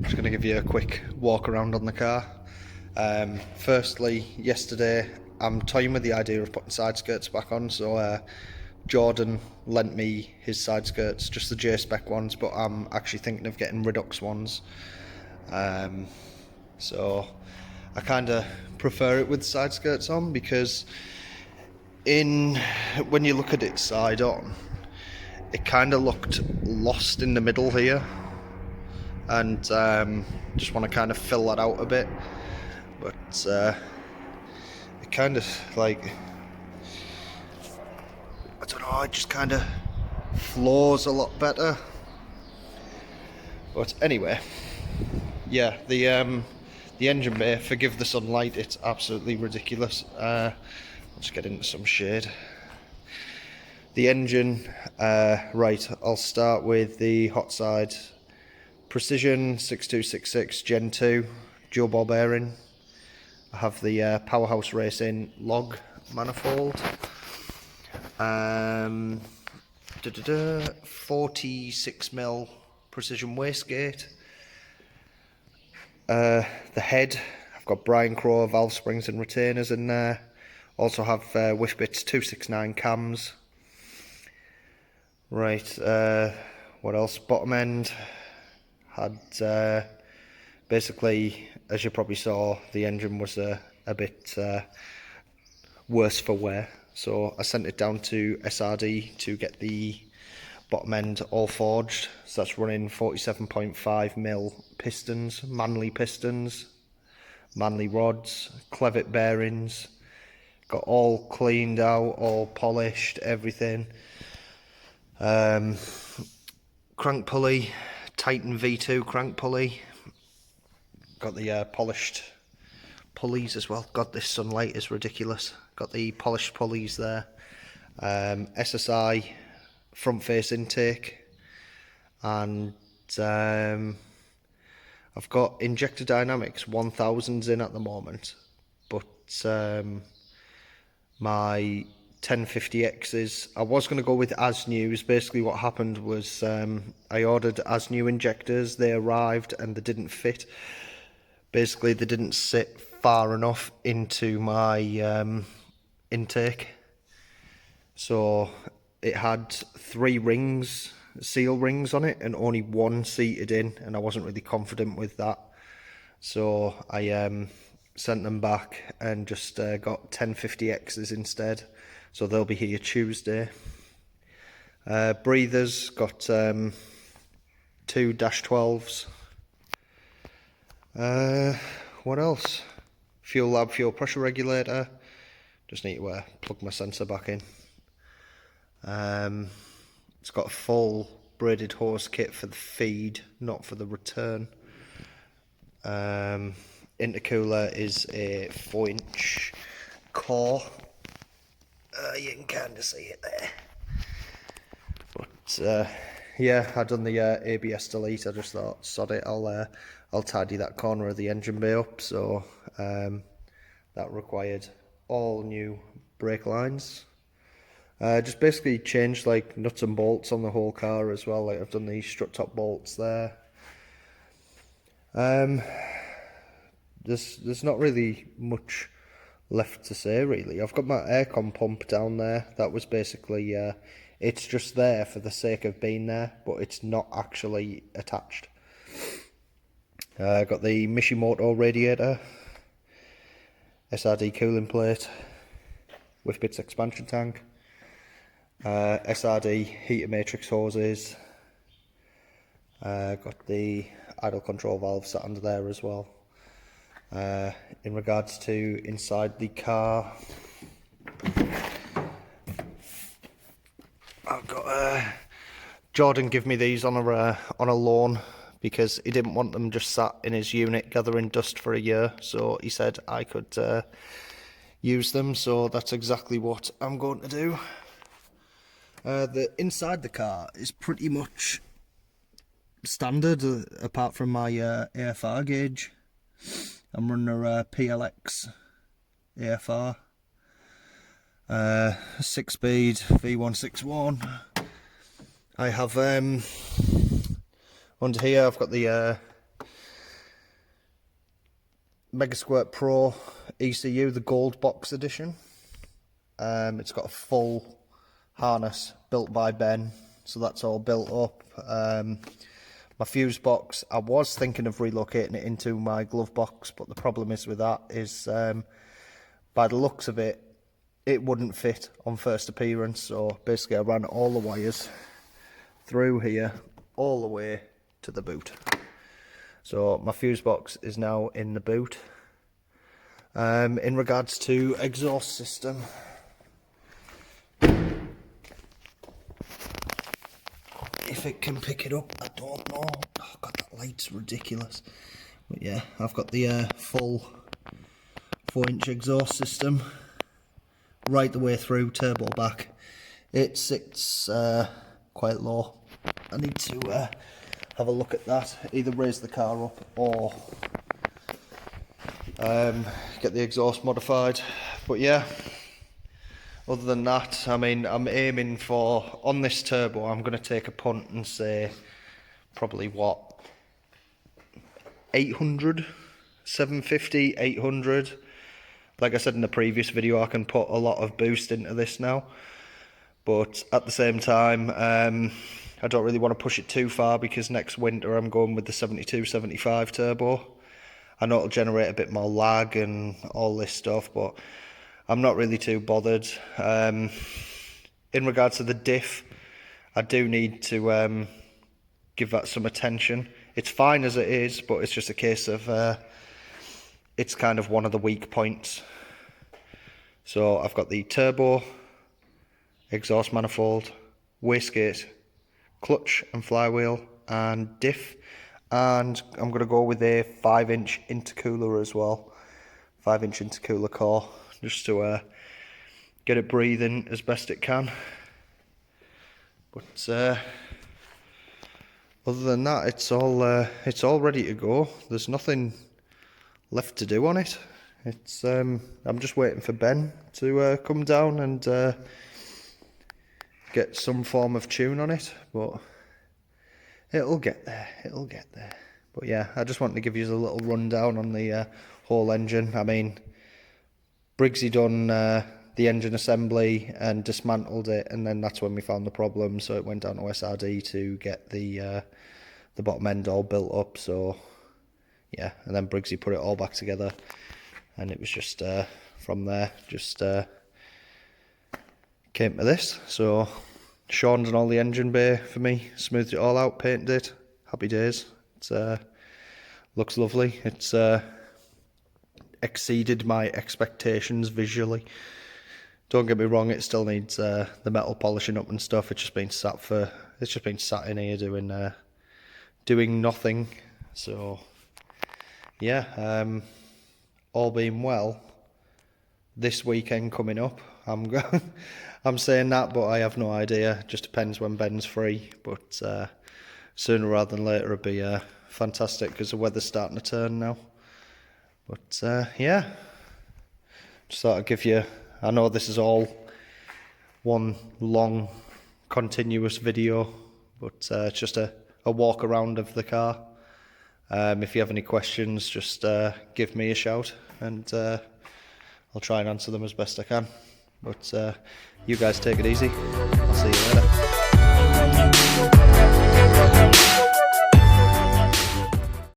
Just going to give you a quick walk around on the car. Firstly, yesterday I'm toying with the idea of putting side skirts back on, so Jordan lent me his side skirts, just the J-spec ones, but I'm actually thinking of getting Redux ones. So I kind of prefer it with side skirts on because when you look at it side on, it kind of looked lost in the middle here, and just want to kind of fill that out a bit. But it kind of like, I don't know, it just kind of flows a lot better. But anyway, yeah, the engine bay, forgive the sunlight, it's absolutely ridiculous. I'll just get into some shade. The engine, right, I'll start with the hot side. Precision 6266 Gen 2 dual ball bearing. I have the Powerhouse Racing log manifold. 46mm precision wastegate. The head, I've got Brian Crow valve springs and retainers in there. Also have Wishbits 269 cams. Right, what else? Bottom end had basically, as you probably saw, the engine was a bit worse for wear, so I sent it down to SRD to get the bottom end all forged. So that's running 47.5mm pistons, Manly rods, Clevitt bearings. Got all cleaned out, all polished, everything. Crank pulley, Titan V2 crank pulley. Got the polished pulleys as well. God, this sunlight is ridiculous. Got the polished pulleys there. SSI front face intake, and I've got Injector Dynamics 1000s in at the moment, but my 1050Xs, I was going to go with as news. Basically what happened was I ordered as new injectors, they arrived and they didn't fit. Basically they didn't sit far enough into my intake, so it had 3 rings, seal rings on it, and only 1 seated in, and I wasn't really confident with that, so I sent them back and just got 1050Xs instead. So they'll be here Tuesday. Breathers, got 2 -12s. What else? Fuel lab, fuel pressure regulator. Just need to plug my sensor back in. It's got a full braided hose kit for the feed, not for the return. Intercooler is a 4-inch core. You can kind of see it there. But yeah, I've done the ABS delete. I just thought, sod it, I'll tidy that corner of the engine bay up. So that required all new brake lines. Just basically changed like nuts and bolts on the whole car as well. Like I've done these strut top bolts there. There's not really much left to say really. I've got my aircon pump down there. That was basically it's just there for the sake of being there, but it's not actually attached. Got the Mishimoto radiator, SRD cooling plate, Wishbits expansion tank, SRD heater matrix hoses. Got the idle control valve sat under there as well. In regards to inside the car, I've got Jordan give me these on a loan because he didn't want them just sat in his unit gathering dust for a year, so he said I could use them, so that's exactly what I'm going to do. The inside the car is pretty much standard, apart from my AFR gauge. I'm running a PLX AFR, 6-speed V161. I have Under here I've got the Mega Squirt Pro ECU, the gold box edition. It's got a full harness built by Ben, so that's all built up. My fuse box, I was thinking of relocating it into my glove box, but the problem is with that is by the looks of it, it wouldn't fit on first appearance. So basically I ran all the wires through here all the way to the boot. So my fuse box is now in the boot. In regards to exhaust system, if it can pick it up, I don't know. Oh god, that light's ridiculous. But yeah, I've got the full 4-inch exhaust system right the way through, turbo back. It sits quite low. I need to have a look at that, either raise the car up or get the exhaust modified. But yeah, other than that, I mean, I'm aiming for, on this turbo, I'm going to take a punt and say probably what, 800, 750, 800. Like I said in the previous video, I can put a lot of boost into this now, but at the same time, I don't really want to push it too far, because next winter I'm going with the 72, 75 turbo. I know it'll generate a bit more lag and all this stuff, but I'm not really too bothered. In regards to the diff, I do need to give that some attention. It's fine as it is, but it's just a case of it's kind of one of the weak points. So I've got the turbo, exhaust manifold, wastegate, clutch and flywheel, and diff. And I'm going to go with a 5-inch intercooler as well. 5-inch intercooler core, just to get it breathing as best it can. But other than that, it's all ready to go. There's nothing left to do on it. It's I'm just waiting for Ben to come down and get some form of tune on it, but it'll get there. It'll get there. But yeah, I just wanted to give you a little rundown on the whole engine. I mean, Briggsy done the engine assembly and dismantled it, and then that's when we found the problem. So it went down to SRD to get the bottom end all built up. So yeah, and then Briggsy put it all back together, and it was just from there, just came to this. So Sean done all the engine bay for me, smoothed it all out, painted it. Happy days. It's looks lovely. It's exceeded my expectations visually. Don't get me wrong, it still needs the metal polishing up and stuff. It's just been sat in here doing nothing. So yeah, all being well, this weekend coming up, I'm saying that, but I have no idea. It just depends when Ben's free. But sooner rather than later, it'll be fantastic, because the weather's starting to turn now. But yeah, just thought I'd give you, I know this is all one long continuous video, but it's just a walk around of the car. If you have any questions, just give me a shout, and I'll try and answer them as best I can. But you guys take it easy. I'll see you later.